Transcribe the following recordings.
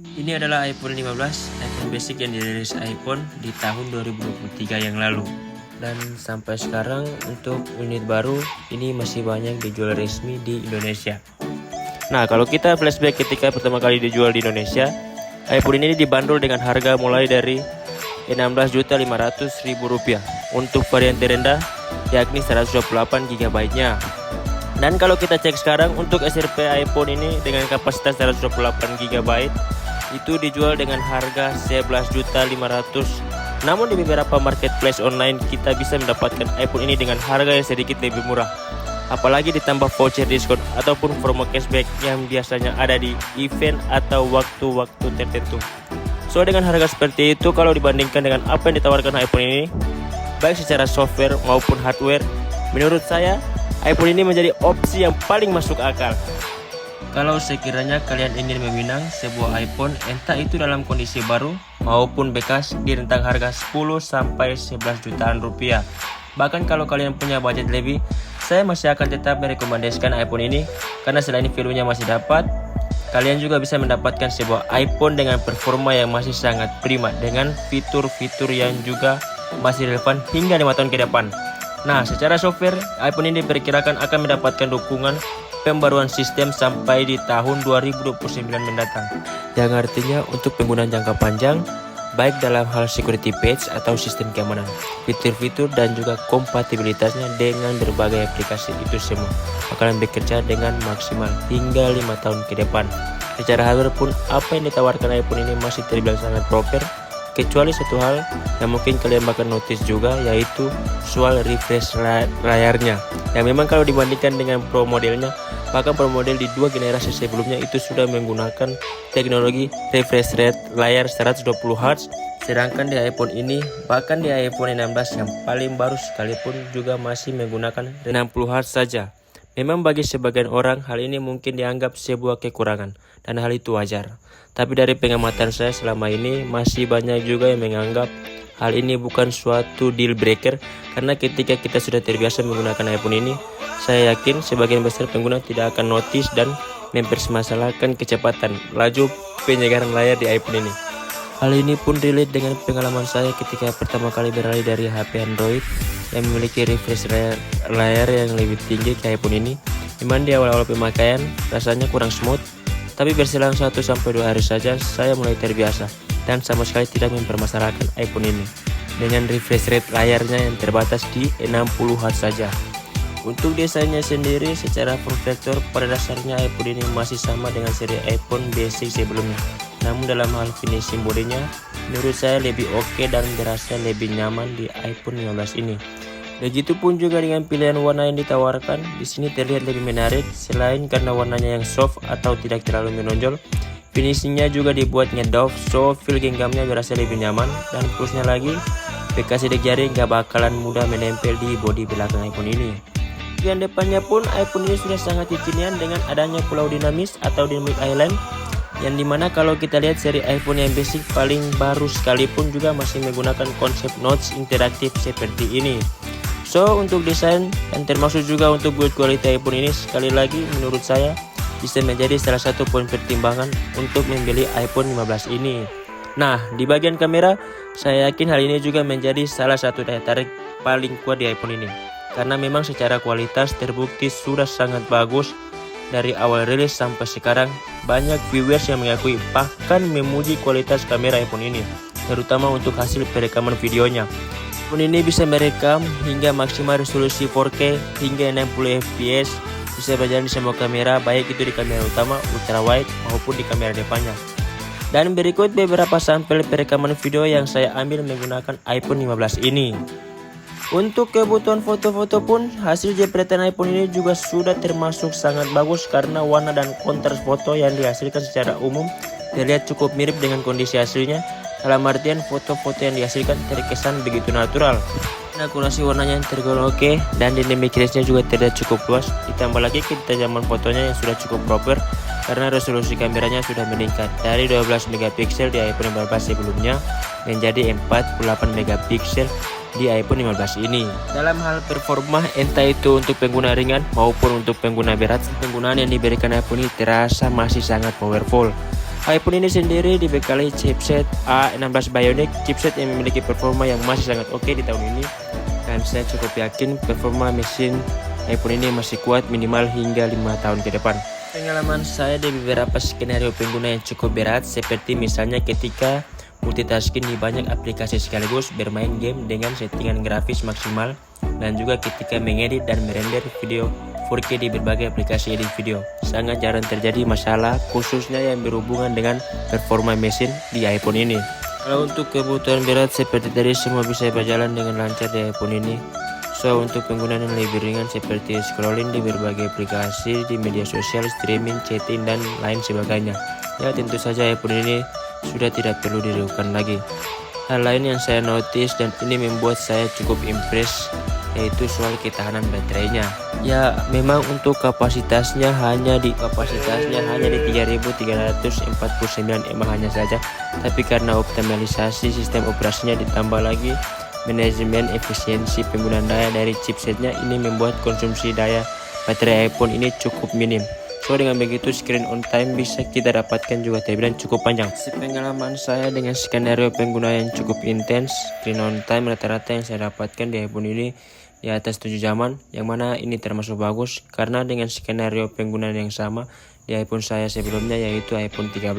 Ini adalah iPhone 15, iPhone basic yang dirilis iPhone di tahun 2023 yang lalu. Dan sampai sekarang untuk unit baru ini masih banyak dijual resmi di Indonesia. Nah, kalau kita flashback ketika pertama kali dijual di Indonesia, iPhone ini dibanderol dengan harga mulai dari Rp16.500.000 untuk varian terendah yakni 128 GB-nya. Dan kalau kita cek sekarang untuk SRP iPhone ini dengan kapasitas 128 GB itu dijual dengan harga 11.500.000. Namun di beberapa marketplace online kita bisa mendapatkan iPhone ini dengan harga yang sedikit lebih murah. Apalagi ditambah voucher diskon ataupun promo cashback yang biasanya ada di event atau waktu-waktu tertentu. So dengan harga seperti itu, kalau dibandingkan dengan apa yang ditawarkan iPhone ini, baik secara software maupun hardware, menurut saya iPhone ini menjadi opsi yang paling masuk akal. Kalau sekiranya kalian ingin meminang sebuah iPhone, entah itu dalam kondisi baru maupun bekas, di rentang harga 10 sampai 11 jutaan rupiah. Bahkan kalau kalian punya budget lebih, saya masih akan tetap merekomendasikan iPhone ini karena selain value-nya masih dapat, kalian juga bisa mendapatkan sebuah iPhone dengan performa yang masih sangat prima dengan fitur-fitur yang juga masih relevan hingga 5 tahun ke depan. Nah, secara software, iPhone ini diperkirakan akan mendapatkan dukungan pembaruan sistem sampai di tahun 2029 mendatang. Yang artinya untuk penggunaan jangka panjang, baik dalam hal security patch atau sistem keamanan, fitur-fitur dan juga kompatibilitasnya dengan berbagai aplikasi itu semua bakalan bekerja dengan maksimal hingga 5 tahun ke depan. Secara hardware pun apa yang ditawarkan iPhone ini masih terbilang sangat proper. Kecuali satu hal yang mungkin kalian bakal notice juga, yaitu soal refresh layarnya. Yang memang kalau dibandingkan dengan Pro modelnya, bahkan Pro model di 2 generasi sebelumnya itu sudah menggunakan teknologi refresh rate layar 120Hz. Sedangkan di iPhone ini, bahkan di iPhone 16 yang paling baru sekalipun juga masih menggunakan 60Hz saja. Memang bagi sebagian orang hal ini mungkin dianggap sebuah kekurangan dan hal itu wajar. Tapi dari pengamatan saya selama ini masih banyak juga yang menganggap hal ini bukan suatu deal breaker karena ketika kita sudah terbiasa menggunakan iPhone ini, saya yakin sebagian besar pengguna tidak akan notice dan mempermasalahkan kecepatan laju penyegaran layar di iPhone ini. Hal ini pun relate dengan pengalaman saya ketika pertama kali beralih dari HP Android yang memiliki refresh layar yang lebih tinggi ke iPhone ini. Memang di awal-awal pemakaian rasanya kurang smooth, tapi berselang 1-2 hari saja saya mulai terbiasa dan sama sekali tidak mempermasalahkan iPhone ini dengan refresh rate layarnya yang terbatas di 60Hz saja. Untuk desainnya sendiri secara form factor pada dasarnya iPhone ini masih sama dengan seri iPhone basic sebelumnya. Namun dalam hal finishing bodinya menurut saya lebih oke dan berasa lebih nyaman di iPhone 15 ini. Begitupun juga dengan pilihan warna yang ditawarkan, di sini terlihat lebih menarik selain karena warnanya yang soft atau tidak terlalu menonjol. Finishingnya juga dibuat ngedoff, so feel genggamnya berasa lebih nyaman dan plusnya lagi, bekas sidik jari nggak bakalan mudah menempel di bodi belakang iPhone ini. Bagian depannya pun iPhone ini sudah sangat kekinian dengan adanya pulau dinamis atau dynamic island, yang dimana kalau kita lihat seri iPhone yang basic paling baru sekalipun juga masih menggunakan konsep notch interaktif seperti ini. So untuk desain dan termasuk juga untuk build quality iPhone ini, sekali lagi menurut saya bisa menjadi salah satu poin pertimbangan untuk membeli iPhone 15 ini. Nah, di bagian kamera saya yakin hal ini juga menjadi salah satu daya tarik paling kuat di iPhone ini, karena memang secara kualitas terbukti sudah sangat bagus. Dari awal rilis sampai sekarang banyak viewers yang mengakui bahkan memuji kualitas kamera iPhone ini, terutama untuk hasil perekaman videonya. iPhone ini bisa merekam hingga maksimal resolusi 4K hingga 60 fps, bisa berjalan di semua kamera, baik itu di kamera utama, ultrawide maupun di kamera depannya. Dan berikut beberapa sampel perekaman video yang saya ambil menggunakan iPhone 15 ini. Untuk kebutuhan foto-foto pun hasil jepretan iPhone ini juga sudah termasuk sangat bagus karena warna dan kontras foto yang dihasilkan secara umum terlihat cukup mirip dengan kondisi aslinya. Dalam artian foto-foto yang dihasilkan terkesan begitu natural. Akurasi warnanya yang tergolong oke dan dynamic range-nya juga terlihat cukup luas. Ditambah lagi ketajaman fotonya yang sudah cukup proper karena resolusi kameranya sudah meningkat dari 12 megapiksel di iPhone 15 sebelumnya menjadi 48 megapiksel di iPhone 15 ini. Dalam hal performa, entah itu untuk pengguna ringan maupun untuk pengguna berat, penggunaan yang diberikan iPhone ini terasa masih sangat powerful. iPhone ini sendiri dibekali chipset A16 Bionic, chipset yang memiliki performa yang masih sangat oke di tahun ini, dan saya cukup yakin performa mesin iPhone ini masih kuat minimal hingga 5 tahun ke depan. Pengalaman saya di beberapa skenario pengguna yang cukup berat, seperti misalnya ketika multitasking di banyak aplikasi sekaligus, bermain game dengan settingan grafis maksimal, dan juga ketika mengedit dan merender video 4K di berbagai aplikasi edit video. Sangat jarang terjadi masalah, khususnya yang berhubungan dengan performa mesin di iPhone ini. Kalau untuk kebutuhan berat seperti tadi, semua bisa berjalan dengan lancar di iPhone ini. So untuk penggunaan yang lebih ringan seperti scrolling di berbagai aplikasi, di media sosial, streaming, chatting, dan lain sebagainya, ya tentu saja iPhone ini sudah tidak perlu diragukan lagi. Hal lain yang saya notice dan ini membuat saya cukup impress, yaitu soal ketahanan baterainya. Ya memang untuk kapasitasnya hanya di 3349 mAh hanya saja, tapi karena optimalisasi sistem operasinya ditambah lagi manajemen efisiensi penggunaan daya dari chipsetnya, ini membuat konsumsi daya baterai iPhone ini cukup minim. So dengan begitu screen on time bisa kita dapatkan juga terbilang cukup panjang. Sepengalaman saya dengan skenario pengguna yang cukup intens, screen on time rata-rata yang saya dapatkan di iPhone ini di atas 7 jaman, yang mana ini termasuk bagus karena dengan skenario penggunaan yang sama di iPhone saya sebelumnya, yaitu iPhone 13,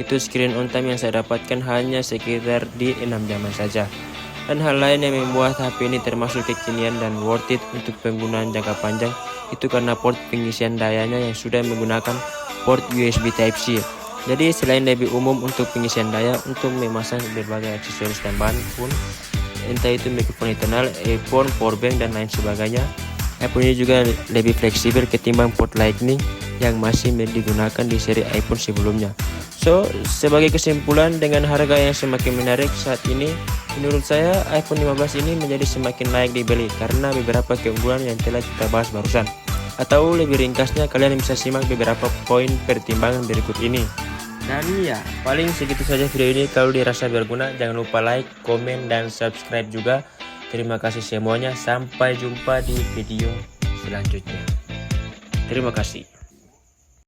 itu screen on time yang saya dapatkan hanya sekitar di 6 jaman saja. Dan hal lain yang membuat HP ini termasuk kekinian dan worth it untuk penggunaan jangka panjang, itu karena port pengisian dayanya yang sudah menggunakan port USB Type-C. Jadi selain lebih umum untuk pengisian daya, untuk memasang berbagai aksesoris tambahan pun, entah itu mikrofon internal, earphone, powerbank, dan lain sebagainya, iPhone ini juga lebih fleksibel ketimbang port Lightning yang masih digunakan di seri iPhone sebelumnya. So sebagai kesimpulan, dengan harga yang semakin menarik saat ini, menurut saya iPhone 15 ini menjadi semakin layak dibeli karena beberapa keunggulan yang telah kita bahas barusan. Atau lebih ringkasnya, kalian bisa simak beberapa poin pertimbangan berikut ini. Dan ya, paling segitu saja video ini. Kalau dirasa berguna, jangan lupa like, komen, dan subscribe juga. Terima kasih semuanya. Sampai jumpa di video selanjutnya. Terima kasih.